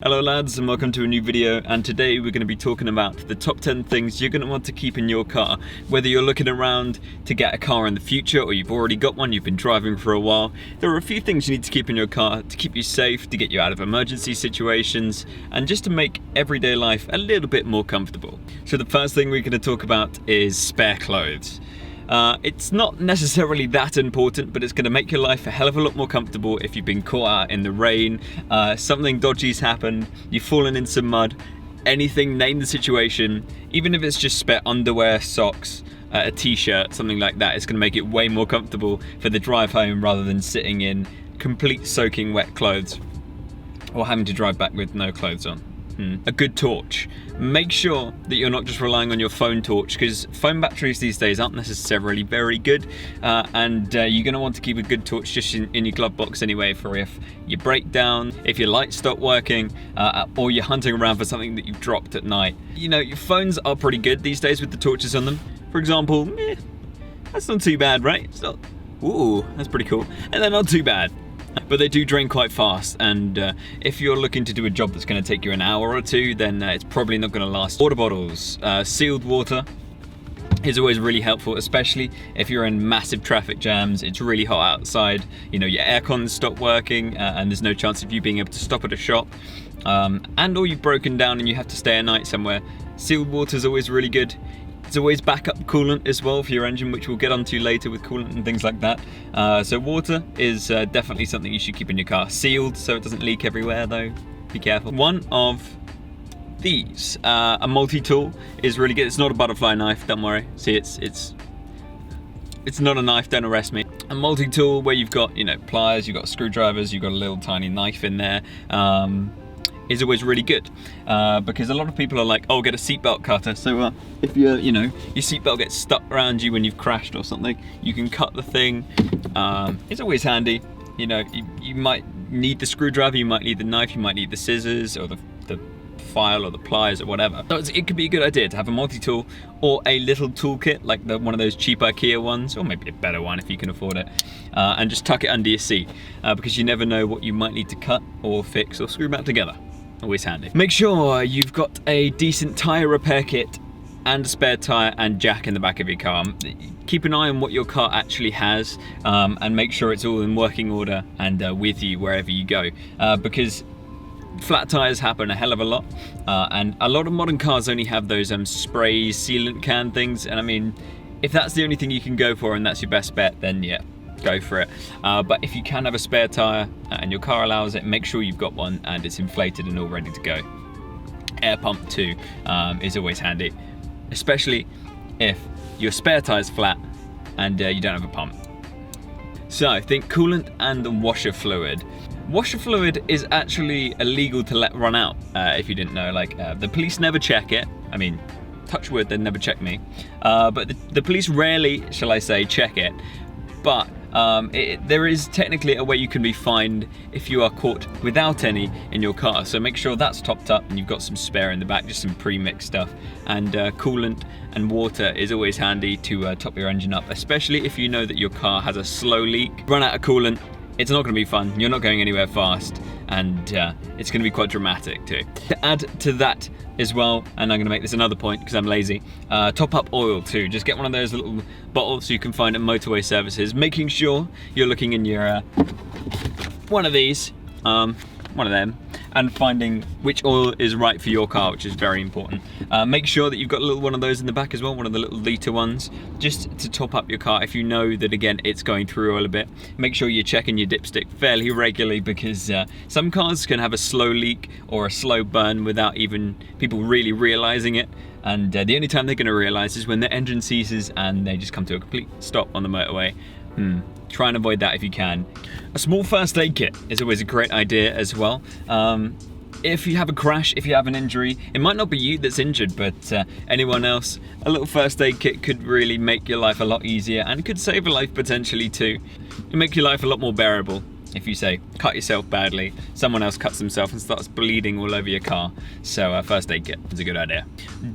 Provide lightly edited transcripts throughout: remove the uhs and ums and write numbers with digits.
Hello lads and welcome to a new video, and today we're going to be talking about the top 10 things you're going to want to keep in your car. Whether you're looking around to get a car in the future or you've already got one, you've been driving for a while, there are a few things you need to keep in your car to keep you safe, to get you out of emergency situations, and just to make everyday life a little bit more comfortable. So the first thing we're going to talk about is spare clothes. It's not necessarily that important, but it's going to make your life a hell of a lot more comfortable if you've been caught out in the rain, something dodgy's happened, you've fallen in some mud, anything, name the situation, even if it's just spare underwear, socks, a t-shirt, something like that. It's going to make it way more comfortable for the drive home rather than sitting in complete soaking wet clothes or having to drive back with no clothes on. A good torch. Make sure that you're not just relying on your phone torch, because phone batteries these days aren't necessarily very good, and you're going to want to keep a good torch just in your glove box anyway, for if you break down, if your lights stop working, or you're hunting around for something that you've dropped at night. You know, your phones are pretty good these days with the torches on them. For example, that's not too bad, right? It's not, ooh, that's pretty cool. And they're not too bad. But they do drain quite fast, and if you're looking to do a job that's going to take you an hour or two, then it's probably not going to last. Water bottles, sealed water is always really helpful, especially if you're in massive traffic jams, it's really hot outside, you know, your aircon's stopped working, and there's no chance of you being able to stop at a shop, or you've broken down and you have to stay a night somewhere. Sealed water is always really good. There's always backup coolant as well for your engine, which we'll get onto later with coolant and things like that. So water is definitely something you should keep in your car. Sealed so it doesn't leak everywhere though, be careful. One of these, a multi-tool is really good. It's not a butterfly knife, don't worry. See, it's not a knife, don't arrest me. A multi-tool where you've got, you know, pliers, you've got screwdrivers, you've got a little tiny knife in there. Is always really good, because a lot of people are like, oh, get a seatbelt cutter. So if your seatbelt gets stuck around you when you've crashed or something, you can cut the thing. It's always handy. You know, you might need the screwdriver, you might need the knife, you might need the scissors or the file or the pliers or whatever. So it could be a good idea to have a multi-tool or a little toolkit like one of those cheap IKEA ones, or maybe a better one if you can afford it, and just tuck it under your seat, because you never know what you might need to cut or fix or screw back together. Always handy. Make sure you've got a decent tyre repair kit and a spare tyre and jack in the back of your car. Keep an eye on what your car actually has, and make sure it's all in working order and with you wherever you go, because flat tyres happen a hell of a lot, and a lot of modern cars only have those spray sealant can things, and I mean, if that's the only thing you can go for and that's your best bet, then yeah, go for it. But if you can have a spare tyre and your car allows it, make sure you've got one and it's inflated and all ready to go. Air pump too is always handy, especially if your spare tyre's flat and you don't have a pump. So I think coolant and washer fluid. Washer fluid is actually illegal to let run out, if you didn't know. Like, the police never check it. I mean, touch wood, they'd never check me. But the police rarely, shall I say, check it. But there is technically a way you can be fined if you are caught without any in your car. So make sure that's topped up and you've got some spare in the back, just some pre-mixed stuff. And coolant and water is always handy to top your engine up, especially if you know that your car has a slow leak. Run out of coolant, it's not going to be fun. You're not going anywhere fast, and it's going to be quite dramatic too. To add to that as well, and I'm going to make this another point because I'm lazy, top up oil too. Just get one of those little bottles you can find at motorway services, making sure you're looking in your one of these, one of them, and finding which oil is right for your car, which is very important. Make sure that you've got a little one of those in the back as well, one of the little litre ones, just to top up your car if you know that, again, it's going through oil a bit. Make sure you're checking your dipstick fairly regularly, because some cars can have a slow leak or a slow burn without even people really realising it, and the only time they're going to realise is when their engine ceases and they just come to a complete stop on the motorway. Try and avoid that if you can. A small first aid kit is always a great idea as well. If you have a crash, if you have an injury, it might not be you that's injured, but anyone else, a little first aid kit could really make your life a lot easier and could save a life potentially too. It'll make your life a lot more bearable. If you say, cut yourself badly, someone else cuts themselves and starts bleeding all over your car. So first aid kit is a good idea.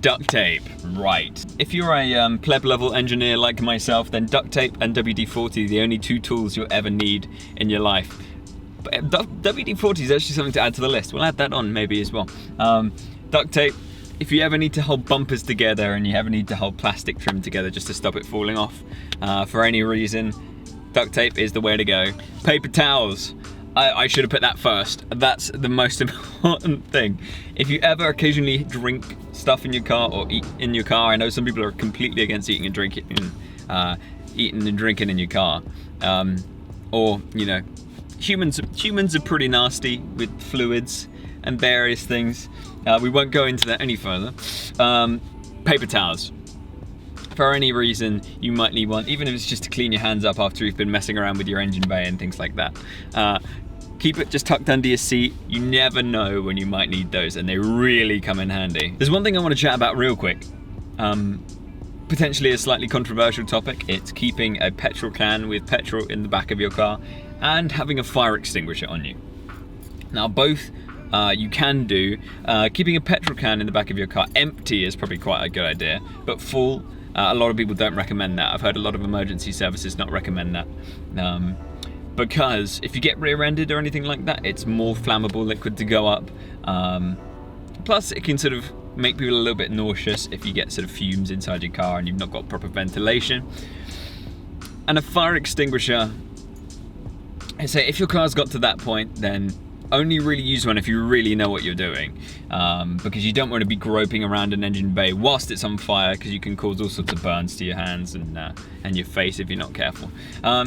Duct tape, right. If you're a pleb level engineer like myself, then duct tape and WD-40 are the only two tools you'll ever need in your life. But WD-40 is actually something to add to the list. We'll add that on maybe as well. Duct tape. If you ever need to hold bumpers together and you ever need to hold plastic trim together just to stop it falling off for any reason, duct tape is the way to go. Paper towels. I should have put that first. That's the most important thing. If you ever occasionally drink stuff in your car or eat in your car, I know some people are completely against eating and drinking in your car. Or, you know, humans are pretty nasty with fluids and various things. We won't go into that any further. Paper towels. For any reason, you might need one, even if it's just to clean your hands up after you've been messing around with your engine bay and things like that. Keep it just tucked under your seat. You never know when you might need those, and they really come in handy. There's one thing I want to chat about real quick. Potentially a slightly controversial topic. It's keeping a petrol can with petrol in the back of your car and having a fire extinguisher on you. Now, both you can do. Keeping a petrol can in the back of your car empty is probably quite a good idea, but full, a lot of people don't recommend that. I've heard a lot of emergency services not recommend that. Because if you get rear-ended or anything like that, it's more flammable liquid to go up. Plus, it can sort of make people a little bit nauseous if you get sort of fumes inside your car and you've not got proper ventilation. And a fire extinguisher, I say if your car's got to that point, then only really use one if you really know what you're doing, because you don't want to be groping around an engine bay whilst it's on fire, because you can cause all sorts of burns to your hands and your face if you're not careful.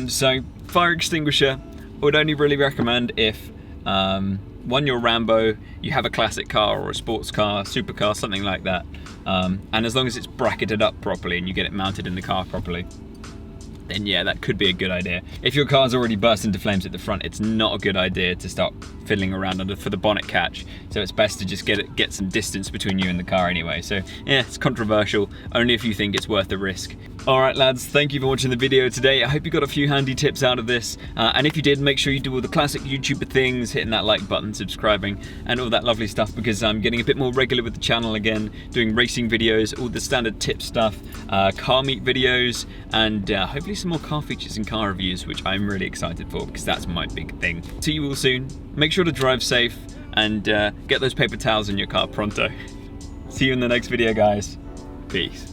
So fire extinguisher I would only really recommend if one, you're Rambo, you have a classic car or a sports car, supercar, something like that, and as long as it's bracketed up properly and you get it mounted in the car properly, then yeah, that could be a good idea. If your car's already burst into flames at the front, it's not a good idea to start fiddling around for the bonnet catch. So it's best to just get some distance between you and the car anyway. So yeah, it's controversial, only if you think it's worth the risk. All right, lads, thank you for watching the video today. I hope you got a few handy tips out of this. And if you did, make sure you do all the classic YouTuber things, hitting that like button, subscribing, and all that lovely stuff, because I'm getting a bit more regular with the channel again, doing racing videos, all the standard tip stuff, car meet videos, and hopefully some more car features and car reviews, which I'm really excited for, because that's my big thing. See you all soon. Make sure to drive safe and get those paper towels in your car pronto. See you in the next video, guys. Peace.